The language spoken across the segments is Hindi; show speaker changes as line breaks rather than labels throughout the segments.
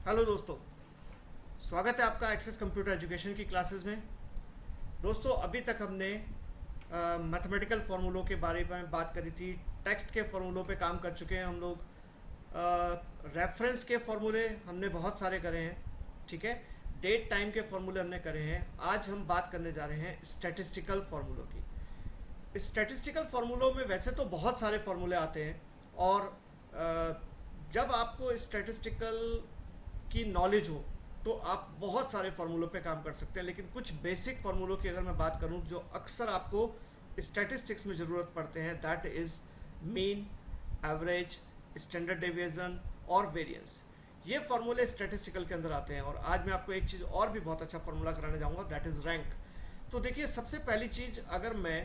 हेलो दोस्तों, स्वागत है आपका एक्सेस कंप्यूटर एजुकेशन की क्लासेस में। दोस्तों, अभी तक हमने मैथमेटिकल फार्मूलों के बारे में बात करी थी। टेक्स्ट के फार्मूलों पे काम कर चुके हैं हम लोग। रेफरेंस के फार्मूले हमने बहुत सारे करे हैं, ठीक है। डेट टाइम के फार्मूले हमने करे हैं। आज हम बात करने जा रहे हैं स्टैटिस्टिकल फार्मूलों की। स्टैटिस्टिकल फार्मूलों में वैसे तो बहुत सारे फार्मूले आते हैं और जब आपको स्टैटिस्टिकल की नॉलेज हो तो आप बहुत सारे फार्मूलों पे काम कर सकते हैं, लेकिन कुछ बेसिक फार्मूलों की अगर मैं बात करूं जो अक्सर आपको स्टैटिस्टिक्स में ज़रूरत पड़ते हैं, that is mean, average, standard deviation और वेरिएंस। ये फार्मूले स्टैटिस्टिकल के अंदर आते हैं। और आज मैं आपको एक चीज़ और भी बहुत अच्छा फार्मूला कराने जाऊंगा, दैट इज़ रैंक। तो देखिए, सबसे पहली चीज़, अगर मैं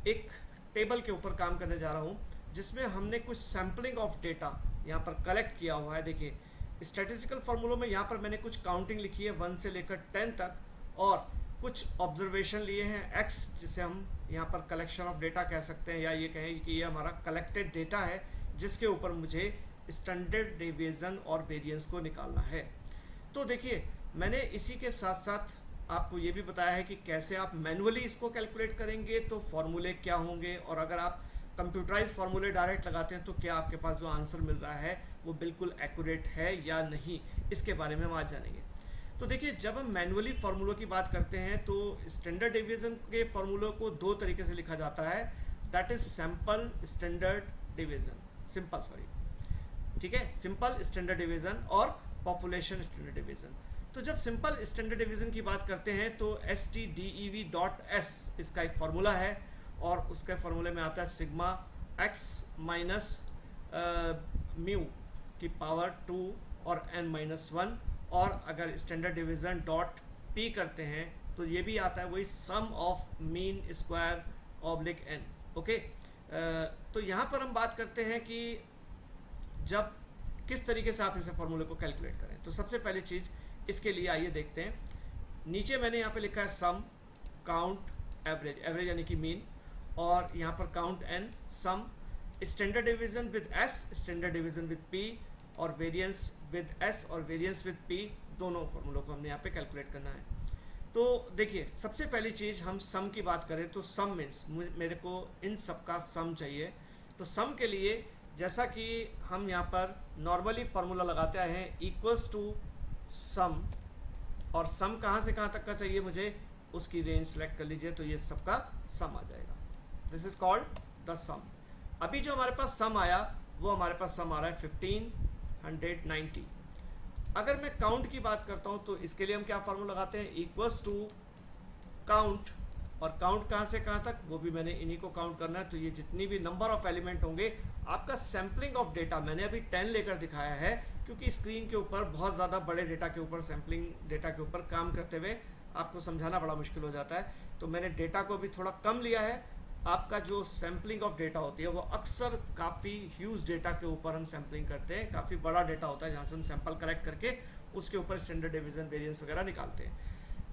एक टेबल के ऊपर काम करने जा रहा हूँ जिसमें हमने कुछ सैम्पलिंग ऑफ डेटा यहाँ पर कलेक्ट किया हुआ है। देखिए, स्टैटिस्टिकल फार्मूलों में यहाँ पर मैंने कुछ काउंटिंग लिखी है 1 से लेकर 10 तक, और कुछ ऑब्जर्वेशन लिए हैं x, जिसे हम यहाँ पर कलेक्शन ऑफ डेटा कह सकते हैं, या ये कहें कि ये हमारा कलेक्टेड डेटा है जिसके ऊपर मुझे स्टैंडर्ड डेविएशन और वेरिएंस को निकालना है। तो देखिए, मैंने इसी के साथ साथ आपको ये भी बताया है कि कैसे आप मैनुअली इसको कैलकुलेट करेंगे तो फॉर्मूले क्या होंगे, और अगर आप कंप्यूटराइज फार्मूले डायरेक्ट लगाते हैं तो क्या आपके पास जो आंसर मिल रहा है वो बिल्कुल एक्यूरेट है या नहीं, इसके बारे में हम आज जानेंगे। तो देखिए, जब हम मैनुअली फार्मूलों की बात करते हैं तो स्टैंडर्ड डेविएशन के फार्मूलों को दो तरीके से लिखा जाता है, that is simple standard deviation, ठीक है, सिंपल स्टैंडर्ड डेविएशन और पॉपुलेशन स्टैंडर्ड डेविएशन। तो जब सिंपल स्टैंडर्ड डेविएशन की बात करते हैं तो STDEV.S इसका एक फार्मूला है, और उसके फार्मूले में आता है सिग्मा x माइनस म्यू की पावर 2 और n-1, और अगर स्टैंडर्ड डिवीजन डॉट p करते हैं तो ये भी आता है वही sum of mean square oblique n। Okay, तो यहाँ पर हम बात करते हैं कि जब किस तरीके से आप इसे फार्मूले को कैलकुलेट करें। तो सबसे पहली चीज़ इसके लिए आइए देखते हैं। नीचे मैंने यहाँ पे लिखा है सम, काउंट, एवरेज, एवरेज यानी कि मीन, और यहाँ पर count n, sum, standard division with s, standard division with p, और वेरिएंस विद s और वेरिएंस विद p, दोनों फॉर्मूलों को हमने यहाँ पे कैलकुलेट करना है। तो देखिए, सबसे पहली चीज़ हम सम की बात करें तो सम मीन्स मेरे को इन सब का सम चाहिए। तो सम के लिए जैसा कि हम यहाँ पर नॉर्मली फार्मूला लगाते हैं इक्वल्स टू सम, और सम कहाँ से कहाँ तक का चाहिए मुझे, उसकी रेंज सेलेक्ट कर लीजिए तो ये सबका सम आ जाएगा। दिस इज कॉल्ड द सम। अभी जो हमारे पास सम आया वो हमारे पास सम आ रहा है 1590। अगर मैं काउंट की बात करता हूँ तो इसके लिए हम क्या फार्मूला लगाते हैं, इक्वल्स टू काउंट, और काउंट कहाँ से कहाँ तक वो भी मैंने इन्हीं को काउंट करना है। तो ये जितनी भी नंबर ऑफ एलिमेंट होंगे, आपका सैम्पलिंग ऑफ डेटा मैंने अभी 10 लेकर दिखाया है क्योंकि स्क्रीन के ऊपर बहुत ज़्यादा बड़े डेटा के ऊपर, सैम्पलिंग डेटा के ऊपर काम करते हुए आपको समझाना बड़ा मुश्किल हो जाता है। तो मैंने डेटा को भी थोड़ा कम लिया है। आपका जो सैम्पलिंग ऑफ डेटा होती है वो अक्सर काफ़ी ह्यूज डेटा के ऊपर हम सैम्पलिंग करते हैं, काफ़ी बड़ा डेटा होता है जहाँ से हम सैंपल कलेक्ट करके उसके ऊपर स्टैंडर्ड डिवीजन, वेरिएंस वगैरह निकालते हैं।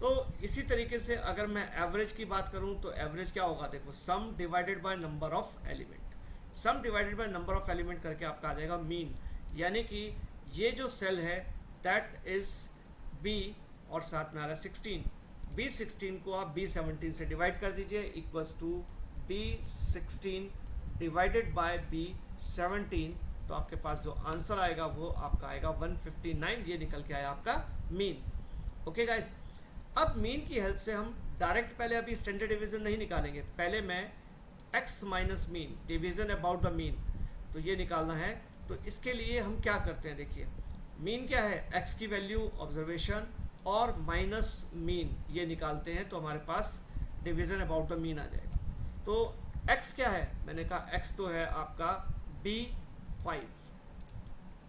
तो इसी तरीके से अगर मैं एवरेज की बात करूं तो एवरेज क्या होगा, देखो, सम divided by number of element. Some divided by number of element करके आपका आ जाएगा मीन, यानी कि ये जो सेल है दैट इज बी और साथ में आ रहा है 16। B16 को आप B17 से डिवाइड कर दीजिए, equals to B16 divided by B17, तो आपके पास जो आंसर आएगा वो आपका आएगा 159। ये निकल के आया आपका मीन। ओके गाइस, अब मीन की हेल्प से हम डायरेक्ट पहले अभी स्टैंडर्ड डिवीजन नहीं निकालेंगे, पहले मैं x minus mean, division about the mean, तो ये निकालना है। तो इसके लिए हम क्या करते हैं, देखिए, मीन क्या है, x की वैल्यू, ऑब्जर्वेशन, और माइनस मीन, ये निकालते हैं तो हमारे पास डिवीजन अबाउट द मीन आ जाएगा। तो x क्या है, मैंने कहा x तो है आपका B5,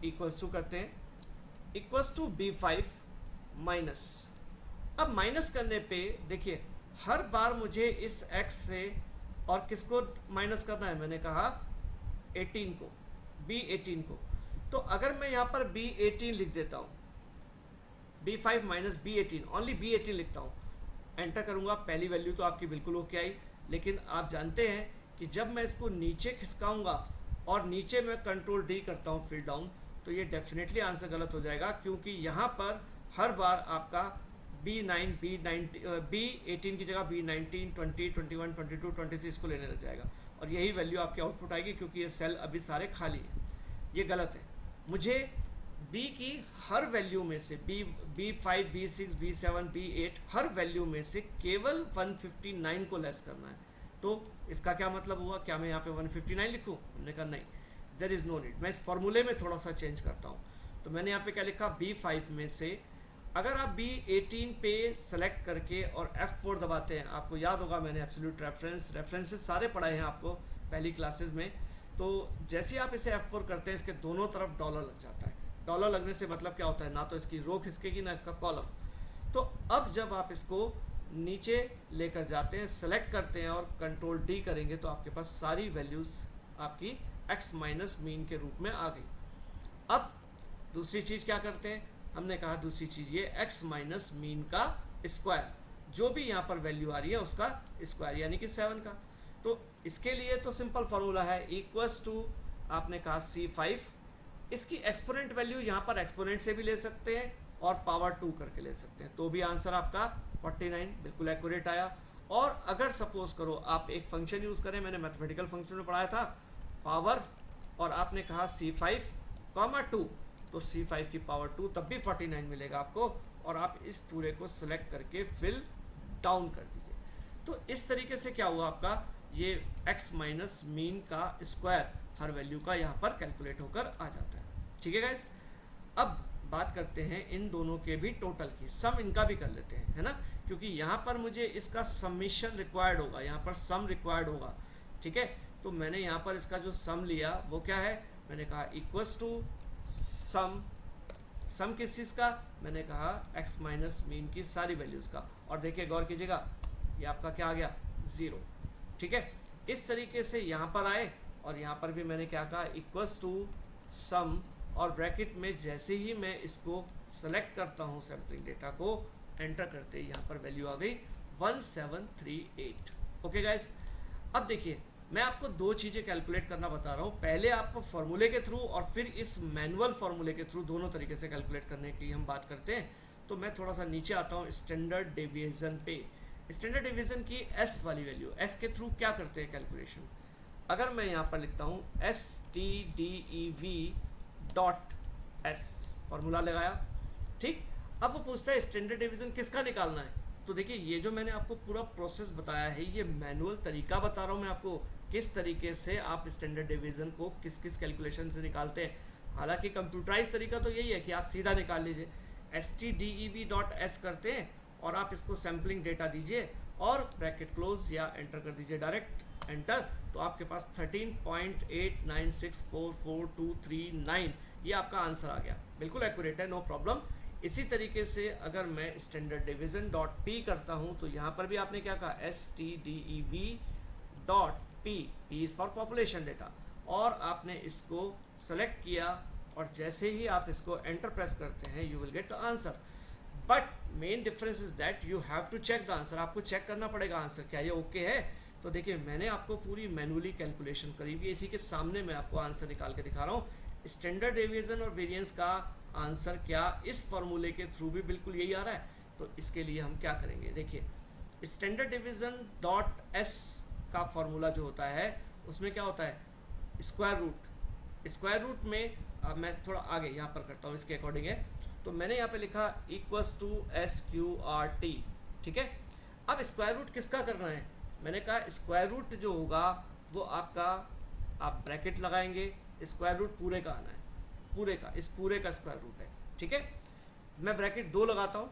इक्वल्स टू करते हैं, इक्वल्स टू B5 माइनस। अब माइनस करने पे देखिए, हर बार मुझे इस x से और किसको माइनस करना है, मैंने कहा 18 को, B18 को। तो अगर मैं यहाँ पर B18 लिख देता हूँ, B5 minus B18, only B18 लिखता हूँ, एंटर करूँगा, पहली वैल्यू तो आपकी बिल्कुल ओके आई। लेकिन आप जानते हैं कि जब मैं इसको नीचे खिसकाऊँगा और नीचे मैं कंट्रोल D करता हूँ फिल डाउन, तो ये डेफिनेटली आंसर गलत हो जाएगा, क्योंकि यहाँ पर हर बार आपका B18 की जगह B19, 20, 21, 22, 23 इसको लेने लग जाएगा और यही वैल्यू आपकी आउटपुट आएगी, क्योंकि ये सेल अभी सारे खाली हैं। ये गलत है। मुझे B की हर वैल्यू में से B5, B6, B7, B8 हर वैल्यू में से केवल 159 को लेस करना है। तो इसका क्या मतलब हुआ? क्या मैं यहाँ पे 159 लिखूँ? हमने कहा नहीं, देयर इज़ नो नीड। मैं इस फॉर्मूले में थोड़ा सा चेंज करता हूँ। तो मैंने यहाँ पे क्या लिखा? B5 में से अगर आप B18 पे सेलेक्ट करके और F4 दबाते हैं, आपको याद होगा मैंने एब्सोल्यूट रेफरेंसेस सारे पढ़ाए हैं आपको पहली क्लासेस में। तो जैसे ही आप इसे F4 करते हैं, इसके दोनों तरफ डॉलर लग जाता है। डॉलर लगने से मतलब क्या होता है? ना तो इसकी रो खिसकेगी ना इसका कॉलम। तो अब जब आप इसको नीचे लेकर जाते हैं, सेलेक्ट करते हैं और कंट्रोल D करेंगे, तो आपके पास सारी वैल्यूज़ आपकी x माइनस मीन के रूप में आ गई। अब दूसरी चीज़ क्या करते हैं? हमने कहा दूसरी चीज़ ये x माइनस मीन का स्क्वायर, जो भी यहाँ पर वैल्यू आ रही है उसका स्क्वायर, यानी कि 7 का। तो इसके लिए तो सिंपल फार्मूला है, इक्वल्स टू आपने कहा C5, इसकी एक्सपोनेंट वैल्यू यहाँ पर एक्सपोनेंट से भी ले सकते हैं और पावर 2 करके ले सकते हैं, तो भी आंसर आपका 49 बिल्कुल एक्यूरेट आया। और अगर सपोज करो आप एक फंक्शन यूज़ करें, मैंने मैथमेटिकल फंक्शन में पढ़ाया था, पावर, और आपने कहा C5, 2, तो C5 की पावर 2 तब भी 49 मिलेगा आपको, और आप इस पूरे को सिलेक्ट करके फिल डाउन कर दीजिए। तो इस तरीके से क्या हुआ आपका, ये x माइनस मीन का स्क्वायर हर वैल्यू का यहाँ पर कैलकुलेट होकर आ जाता है। ठीक है गाइस, अब बात करते हैं इन दोनों के भी टोटल की, सम इनका भी कर लेते हैं, है ना, क्योंकि यहाँ पर मुझे इसका समीशन रिक्वायर्ड होगा, यहाँ पर सम रिक्वायर्ड होगा। ठीक है, तो मैंने यहाँ पर इसका जो सम लिया वो क्या है? मैंने कहा इक्वल्स टू सम किस चीज़ का? मैंने कहा x माइनस मीन की सारी वैल्यूज़ का। और देखिए गौर कीजिएगा, ये आपका क्या आ गया? 0। ठीक है, इस तरीके से यहाँ पर आए और यहाँ पर भी मैंने क्या कहा? इक्वल्स टू सम, और ब्रैकेट में जैसे ही मैं इसको सेलेक्ट करता हूँ सैम्पलिंग डेटा को, एंटर करते ही यहाँ पर वैल्यू आ गई 1738। ओके गाइस, अब देखिए मैं आपको दो चीज़ें कैलकुलेट करना बता रहा हूँ, पहले आपको फॉर्मूले के थ्रू और फिर इस मैनुअल फॉर्मूले के थ्रू, दोनों तरीके से कैलकुलेट करने की हम बात करते हैं। तो मैं थोड़ा सा नीचे आता हूँ स्टैंडर्ड डेविएशन पे। स्टैंडर्ड डेविएशन की एस वाली वैल्यू, एस के थ्रू क्या करते हैं कैलकुलेशन? अगर मैं यहाँ पर लिखता हूँ STDEV डॉट एस, फॉर्मूला लगाया, ठीक। अब वो पूछता है स्टैंडर्ड डेविएशन किसका निकालना है। तो देखिए ये जो मैंने आपको पूरा प्रोसेस बताया है, ये मैनुअल तरीका बता रहा हूँ मैं आपको, किस तरीके से आप स्टैंडर्ड डेविएशन को किस किस कैलकुलेशन से निकालते हैं। हालांकि कंप्यूटराइज तरीका तो यही है कि आप सीधा निकाल लीजिए, STDEV डॉट एस करते हैं और आप इसको सैम्पलिंग डेटा दीजिए और ब्रैकेट क्लोज या एंटर कर दीजिए, डायरेक्ट एंटर, तो आपके पास 13.89644239 ये आपका आंसर आ गया। बिल्कुल एक्यूरेट है, नो प्रॉब्लम। इसी तरीके से अगर मैं स्टैंडर्ड डिवीजन डॉट पी करता हूं, तो यहाँ पर भी आपने क्या कहा? STDEV dot P, P is for population data, और आपने इसको सेलेक्ट किया और जैसे ही आप इसको एंटर प्रेस करते हैं you will get the answer. But main difference is that you have to check the answer, आपको चेक करना पड़ेगा आंसर क्या ये ओके है। तो देखिए मैंने आपको पूरी मैनुअली कैलकुलेशन करी हुई है, इसी के सामने मैं आपको आंसर निकाल के दिखा रहा हूँ। स्टैंडर्ड डेविएशन और वेरिएंस का आंसर क्या इस फॉर्मूले के थ्रू भी बिल्कुल यही आ रहा है। तो इसके लिए हम क्या करेंगे, देखिए स्टैंडर्ड डिवीजन डॉट एस का फॉर्मूला जो होता है उसमें क्या होता है? Square root. स्क्वायर रूट में अब मैं थोड़ा आगे यहाँ पर करता हूँ, इसके अकॉर्डिंग है। तो मैंने यहाँ पे लिखा इक्वल्स टू SQRT, ठीक है। अब स्क्वायर रूट किसका करना है? मैंने कहा स्क्वायर रूट जो होगा वो आपका, आप ब्रैकेट लगाएंगे, स्क्वायर रूट पूरे का आना है, पूरे का, इस पूरे का स्क्वायर रूट है, ठीक है। मैं ब्रैकेट 2 लगाता हूँ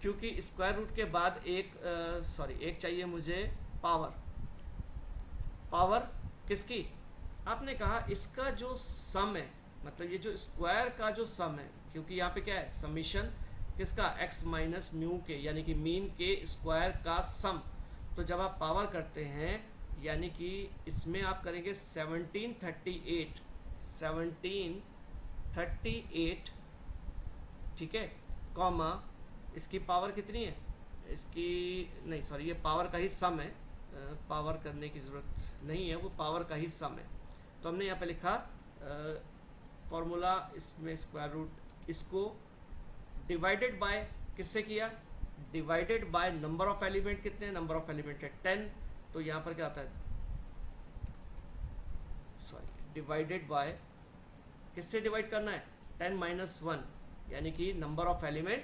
क्योंकि स्क्वायर रूट के बाद एक चाहिए मुझे पावर। पावर किसकी? आपने कहा इसका जो सम है, मतलब ये जो स्क्वायर का जो सम है, क्योंकि यहाँ पे क्या है? समीशन किसका? x माइनस म्यू के, यानी कि मीन के स्क्वायर का सम। तो जब आप पावर करते हैं यानी कि इसमें आप करेंगे 1738, ठीक है, कॉमा इसकी पावर कितनी है? इसकी नहीं, सॉरी, ये पावर का ही सम है, पावर करने की ज़रूरत नहीं है, वो पावर का ही सम है। तो हमने यहाँ पे लिखा फॉर्मूला, इसमें स्क्वायर रूट, इसको डिवाइडेड बाय किससे किया, divided by number of element, कितने नंबर ऑफ एलिमेंट है 10, तो यहाँ पर क्या आता है, सॉरी डिवाइडेड बाय किससे डिवाइड करना है 10 माइनस 1, यानी कि number of element,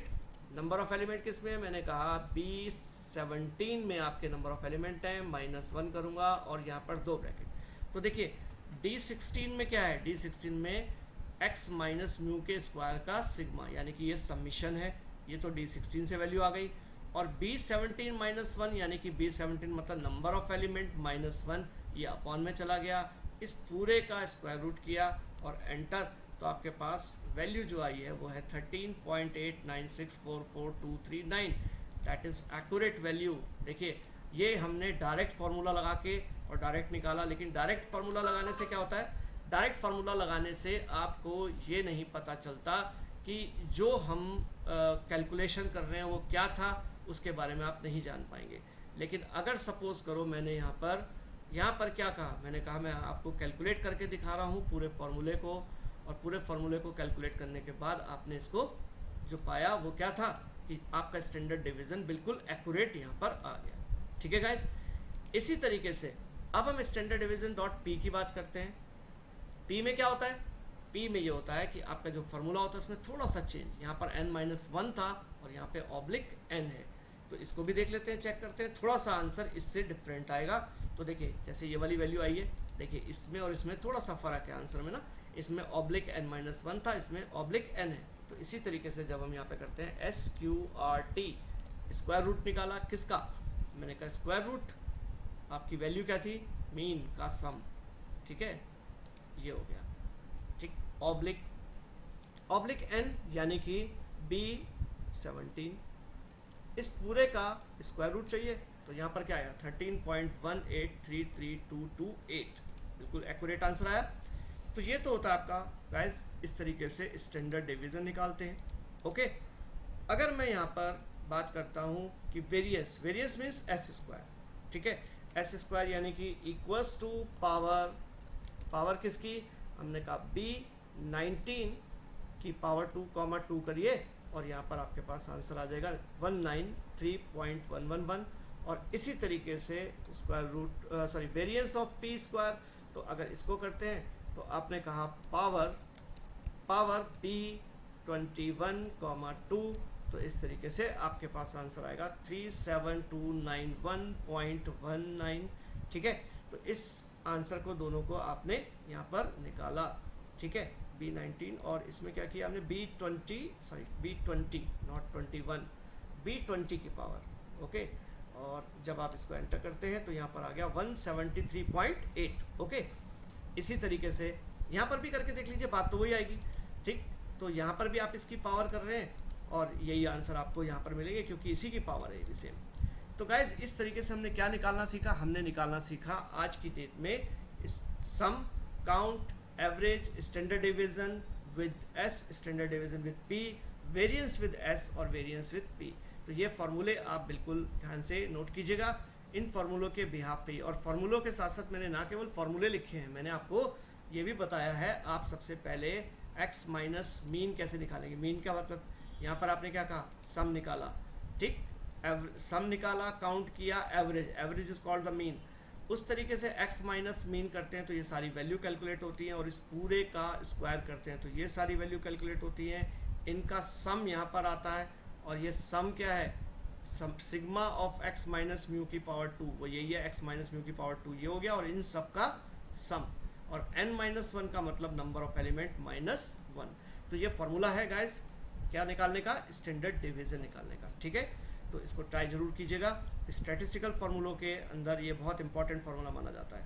number of element किस में है, मैंने कहा B17 में आपके नंबर ऑफ एलिमेंट है, -1 करूंगा और यहाँ पर 2 ब्रैकेट। तो देखिए D16 में क्या है, D16 में x माइनस म्यू के स्क्वायर का सिग्मा, यानी कि ये समीशन है, ये तो D16 से वैल्यू आ गई। और B17 -1 यानी कि B17 मतलब नंबर ऑफ एलिमेंट -1, ये अपॉन में चला गया, इस पूरे का स्क्वायर रूट किया और एंटर, तो आपके पास वैल्यू जो आई है वो है 13.89644239, दैट इज़ एक्यूरेट वैल्यू। देखिए ये हमने डायरेक्ट फार्मूला लगा के और डायरेक्ट निकाला, लेकिन डायरेक्ट फार्मूला लगाने से क्या होता है, डायरेक्ट फार्मूला लगाने से आपको ये नहीं पता चलता कि जो हम कैलकुलेशन कर रहे हैं वो क्या था, उसके बारे में आप नहीं जान पाएंगे। लेकिन अगर सपोज करो मैंने यहाँ पर क्या कहा, मैंने कहा मैं आपको कैलकुलेट करके दिखा रहा हूँ पूरे फार्मूले को, और पूरे फार्मूले को कैलकुलेट करने के बाद आपने इसको जो पाया वो क्या था कि आपका स्टैंडर्ड डिवीजन बिल्कुल एक्यूरेट यहाँ पर आ गया। ठीक है गाइस, इसी तरीके से अब हम स्टैंडर्ड डिवीजन डॉट पी की बात करते हैं। पी में क्या होता है, पी में ये होता है कि आपका जो फार्मूला होता है उसमें थोड़ा सा चेंज, यहाँ पर n-1 था और यहाँ पे ऑब्लिक n है, तो इसको भी देख लेते हैं, चेक करते हैं, थोड़ा सा आंसर इससे डिफरेंट आएगा। तो देखिए जैसे ये वाली वैल्यू आई है, देखिए इसमें और इसमें थोड़ा सा फर्क है आंसर में ना, इसमें ऑब्लिक n-1 था, इसमें ऑब्लिक n है। तो इसी तरीके से जब हम यहाँ पे करते हैं SQRT, स्क्वायर रूट निकाला किसका, मैंने कहा स्क्वायर रूट, आपकी वैल्यू क्या थी, मीन का सम, ठीक है, ये हो गया, ठीक, ऑब्लिक n यानी कि B17, इस पूरे का स्क्वायर रूट चाहिए, तो यहाँ पर क्या आया 13.1833228, बिल्कुल एक्यूरेट आंसर आया। तो ये तो होता है आपका गाइस, इस तरीके से स्टैंडर्ड डिवीजन निकालते हैं। ओके, अगर मैं यहाँ पर बात करता हूँ कि variance, variance means S square, ठीक है, एस स्क्वायर यानी कि इक्वल्स टू पावर किसकी, हमने कहा B19 की पावर 2, करिए और यहाँ पर आपके पास आंसर आ जाएगा 193.111। और इसी तरीके से square root variance of P square, तो अगर इसको करते हैं तो आपने कहा पावर B21,2, तो इस तरीके से आपके पास आंसर आएगा 37291.19। ठीक है, तो इस आंसर को दोनों को आपने यहाँ पर निकाला, ठीक है, B19 और इसमें क्या किया हमने B20 नॉट 21, B20 की पावर, ओके। और जब आप इसको एंटर करते हैं तो यहाँ पर आ गया 173.8, ओके। इसी तरीके से यहाँ पर भी करके देख लीजिए, बात तो वही आएगी, ठीक। तो यहाँ पर भी आप इसकी पावर कर रहे हैं और यही आंसर आपको यहाँ पर मिलेंगे क्योंकि इसी की पावर है ये सेम। तो गाइज इस तरीके से हमने क्या निकालना सीखा, हमने निकालना सीखा आज की डेट में sum, count, average, standard division with S, standard division with P, variance with S और वेरिएंस विद पी। तो ये फार्मूले आप बिल्कुल ध्यान से नोट कीजिएगा इन फार्मूलों के बिहाफ पे। और फार्मूलों के साथ साथ मैंने ना केवल फार्मूले लिखे हैं, मैंने आपको ये भी बताया है आप सबसे पहले एक्स माइनस मीन कैसे निकालेंगे। मीन का मतलब यहाँ पर आपने क्या कहा, सम निकाला, ठीक, सम निकाला, काउंट किया, average is called the mean. उस तरीके से x माइनस मीन करते हैं तो ये सारी वैल्यू कैलकुलेट होती हैं, और इस पूरे का स्क्वायर करते हैं तो ये सारी वैल्यू कैलकुलेट होती हैं। इनका सम यहाँ पर आता है और ये सम क्या है, sum sigma of x minus mu की पावर 2, वो यही है, x माइनस म्यू की पावर 2 ये हो गया, और इन सब का सम। और n-1 का मतलब नंबर ऑफ एलिमेंट -1। तो ये फॉर्मूला है गाइस क्या निकालने का, स्टैंडर्ड डिवीजन निकालने का, ठीक है। तो इसको ट्राई जरूर कीजिएगा, स्टैटिस्टिकल फार्मूलों के अंदर ये बहुत इंपॉर्टेंट फार्मूला माना जाता है।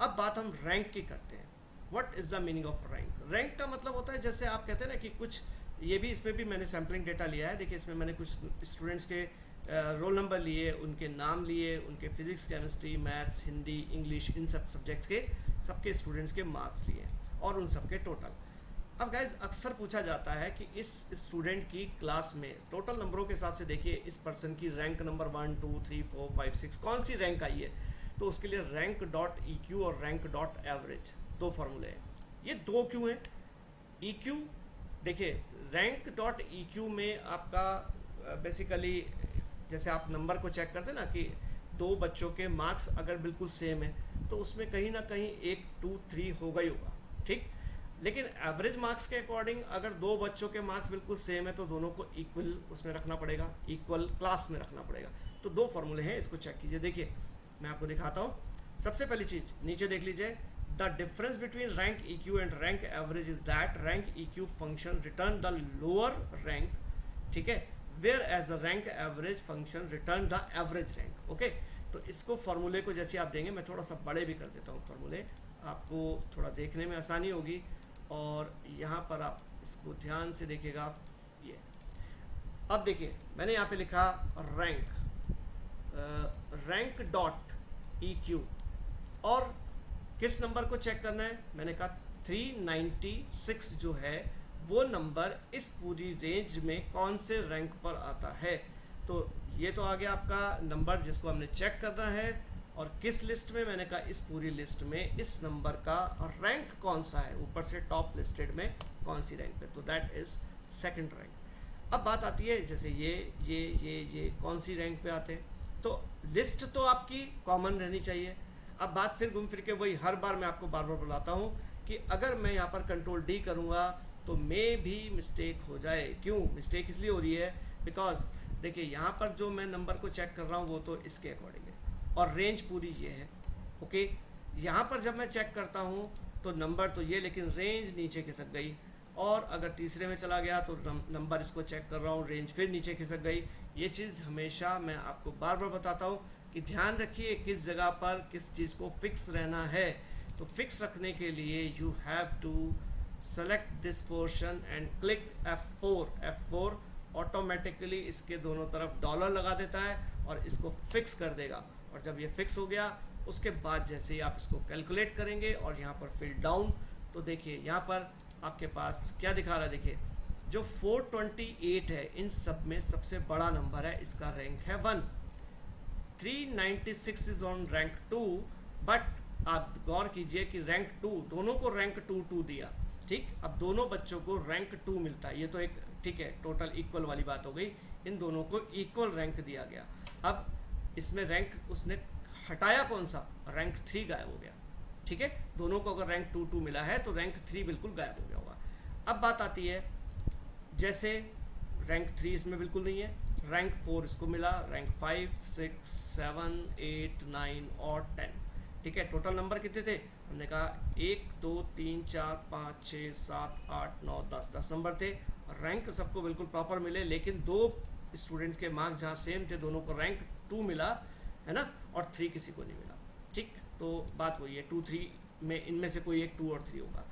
अब बात हम रैंक की करते हैं। What is the meaning of rank. Rank का मतलब होता है जैसे आप कहते हैं ना कि कुछ, ये भी इसमें भी मैंने सैम्पलिंग डेटा लिया है, देखिए इसमें मैंने कुछ स्टूडेंट्स के रोल नंबर लिए, उनके नाम लिए, उनके physics, chemistry, maths, Hindi, English, इन सब सब्जेक्ट्स के सबके स्टूडेंट्स के मार्क्स लिए और उन सबके टोटल। अब गाइज अक्सर पूछा जाता है कि इस स्टूडेंट की क्लास में टोटल नंबरों के हिसाब से देखिए इस पर्सन की रैंक नंबर 1 2 3 4 5 6 कौन सी रैंक आई है। तो उसके लिए रैंक डॉट EQ और रैंक डॉट एवरेज दो फार्मूले हैं। ये दो क्यों हैं, EQ, देखिए रैंक डॉट EQ में आपका बेसिकली जैसे आप नंबर को चेक करते हैं ना कि दो बच्चों के मार्क्स अगर बिल्कुल सेम है तो उसमें कहीं ना कहीं 1 2 3 होगा ही होगा, ठीक। लेकिन एवरेज मार्क्स के अकॉर्डिंग अगर दो बच्चों के मार्क्स बिल्कुल सेम है तो दोनों को इक्वल उसमें रखना पड़ेगा, इक्वल क्लास में रखना पड़ेगा। तो दो फॉर्मूले हैं, इसको चेक कीजिए। देखिए मैं आपको दिखाता हूँ। सबसे पहली चीज़ नीचे देख लीजिए, the difference between rank EQ and rank average is that rank EQ function return the lower rank, ठीक है, whereas the rank average function return the average rank. Okay, तो इसको फॉर्मूले को जैसे आप देंगे, मैं थोड़ा सा बड़े भी कर देता हूँ फॉर्मूले, आपको थोड़ा देखने में आसानी होगी। और यहाँ पर आप इसको ध्यान से देखिएगा। ये अब देखिए मैंने यहाँ पे लिखा रैंक, रैंक डॉट EQ, और किस नंबर को चेक करना है, मैंने कहा 396 जो है वो नंबर इस पूरी रेंज में कौन से रैंक पर आता है। तो ये तो आ गया आपका नंबर जिसको हमने चेक करना है, और किस लिस्ट में, मैंने कहा इस पूरी लिस्ट में इस नंबर का रैंक कौन सा है, ऊपर से टॉप लिस्टेड में कौन सी रैंक पे, तो दैट इज सेकंड रैंक। अब बात आती है जैसे ये कौन सी रैंक पे आते हैं, तो लिस्ट तो आपकी कॉमन रहनी चाहिए। अब बात फिर घूम फिर के वही हर बार मैं आपको बार बार बुलाता हूँ कि अगर मैं यहाँ पर कंट्रोल D करूँगा तो मे भी मिस्टेक हो जाए। क्यों मिस्टेक इसलिए हो रही है, बिकॉज देखिए यहाँ पर जो मैं नंबर को चेक कर रहा हूँ वो तो इसके अकॉर्डिंग है और रेंज पूरी ये है। ओके, यहाँ पर जब मैं चेक करता हूँ तो नंबर तो ये, लेकिन रेंज नीचे खिसक गई। और अगर तीसरे में चला गया तो नंबर इसको चेक कर रहा हूँ, रेंज फिर नीचे खिसक गई। ये चीज़ हमेशा मैं आपको बार बार बताता हूँ कि ध्यान रखिए किस जगह पर किस चीज़ को फिक्स रहना है। तो फिक्स रखने के लिए you have to select this portion and click F4 automatically इसके दोनों तरफ डॉलर लगा देता है और इसको फिक्स कर देगा। और जब ये फिक्स हो गया उसके बाद जैसे ही आप इसको कैलकुलेट करेंगे और यहाँ पर फिल डाउन, तो देखिए यहाँ पर आपके पास क्या दिखा रहा है। देखिए जो 428 है इन सब में सबसे बड़ा नंबर है, इसका रैंक है 1। 396 इज ऑन रैंक 2, बट आप गौर कीजिए कि रैंक 2, दोनों को रैंक 2 दिया, ठीक। अब दोनों बच्चों को रैंक 2 मिलता है, ये तो एक ठीक है टोटल इक्वल वाली बात हो गई। इन दोनों को इक्वल रैंक दिया गया। अब इसमें रैंक उसने हटाया कौन सा, रैंक 3 गायब हो गया, ठीक है। दोनों को अगर रैंक 2 मिला है तो रैंक 3 बिल्कुल गायब हो गया होगा। अब बात आती है जैसे रैंक 3 इसमें बिल्कुल नहीं है, रैंक 4 इसको मिला, रैंक 5 6 7 8 9 और 10, ठीक है। टोटल नंबर कितने थे, हमने कहा 1 2 3 4 5 6 7 8 9 10 नंबर थे। रैंक सबको बिल्कुल प्रॉपर मिले, लेकिन दो स्टूडेंट के मार्क्स जहाँ सेम थे दोनों को रैंक 2 मिला है ना, और 3 किसी को नहीं मिला, ठीक। तो बात वही है 2 3 में इनमें से कोई एक 2 और 3 होगा।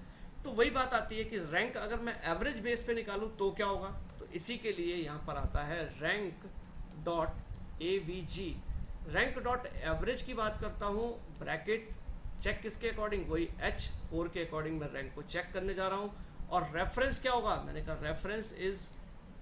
तो वही बात आती है कि रैंक अगर मैं एवरेज बेस पे निकालूं तो क्या होगा, तो इसी के लिए यहाँ पर आता है rank dot AVG। Rank dot average की बात करता हूँ, ब्रैकेट चेक किसके अकॉर्डिंग, वही H4 के अकॉर्डिंग मैं रैंक को चेक करने जा रहा हूँ। और रेफरेंस क्या होगा, मैंने कहा reference is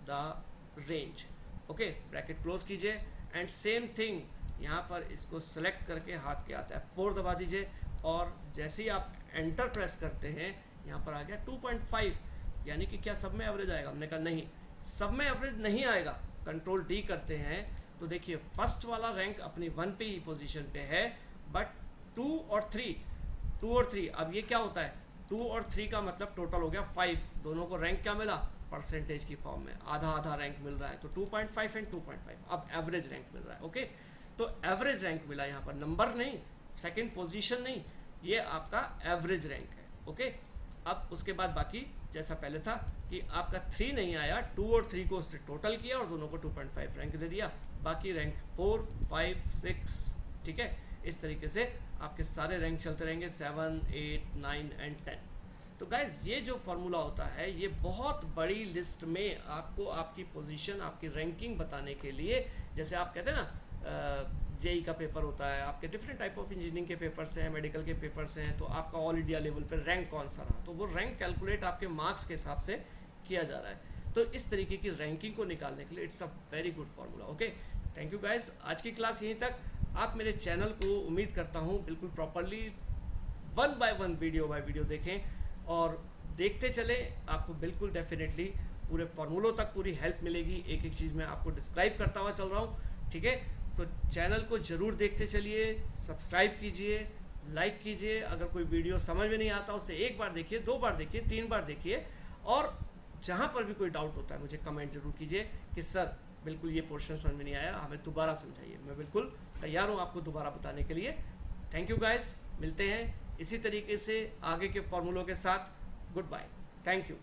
the range. Okay, bracket close कीजिए एंड सेम थिंग यहाँ पर इसको सेलेक्ट करके हाथ के आता है 4 दबा दीजिए, और जैसे ही आप एंटर प्रेस करते हैं यहाँ पर आ गया 2.5, यानी कि क्या सब में एवरेज आएगा, हमने कहा नहीं, सब में एवरेज नहीं आएगा। कंट्रोल D करते हैं तो देखिए फर्स्ट वाला रैंक अपनी 1 पे ही पोजीशन पे है, बट 2 और 3, अब ये क्या होता है, 2 और 3 का मतलब टोटल हो गया 5, दोनों को रैंक क्या मिला, परसेंटेज की फॉर्म में आधा आधा रैंक मिल रहा है, तो 2.5 एंड 2.5, अब एवरेज रैंक मिल रहा है। ओके, तो एवरेज रैंक मिला, यहाँ पर नंबर नहीं, सेकंड पोजीशन नहीं, ये आपका एवरेज रैंक है। ओके, अब उसके बाद बाकी जैसा पहले था कि आपका 3 नहीं आया, 2 और 3 को उसने टोटल किया और दोनों को 2.5 रैंक दे दिया, बाकी रैंक 4 5 6, ठीक है। इस तरीके से आपके सारे रैंक चलते रहेंगे 7 8 9 एंड 10। तो गाइज ये जो फॉर्मूला होता है ये बहुत बड़ी लिस्ट में आपको आपकी पोजीशन, आपकी रैंकिंग बताने के लिए, जैसे आप कहते हैं ना जेई का पेपर होता है, आपके डिफरेंट टाइप ऑफ इंजीनियरिंग के पेपर्स हैं, मेडिकल के पेपर्स हैं, तो आपका ऑल इंडिया लेवल पर रैंक कौन सा रहा, तो वो रैंक कैलकुलेट आपके मार्क्स के हिसाब से किया जा रहा है। तो इस तरीके की रैंकिंग को निकालने के लिए it's a very good formula. Okay, thank you guys, आज की क्लास यहीं तक। आप मेरे चैनल को उम्मीद करता हूँ बिल्कुल properly 1 by 1 video by video देखें, और देखते चले, आपको बिल्कुल डेफिनेटली पूरे फॉर्मूलों तक पूरी हेल्प मिलेगी। एक एक चीज़ मैं आपको डिस्क्राइब करता हुआ चल रहा हूँ, ठीक है। तो चैनल को ज़रूर देखते चलिए, सब्सक्राइब कीजिए, लाइक कीजिए। अगर कोई वीडियो समझ में नहीं आता उसे एक बार देखिए, 2 बार देखिए, 3 बार देखिए, और जहाँ पर भी कोई डाउट होता है मुझे कमेंट जरूर कीजिए कि सर बिल्कुल ये पोर्शन समझ में नहीं आया, हमें दोबारा समझाइए। मैं बिल्कुल तैयार हूँ आपको दोबारा बताने के लिए। थैंक यू गाइस, मिलते हैं इसी तरीके से आगे के फॉर्मूलों के साथ। Goodbye, thank you.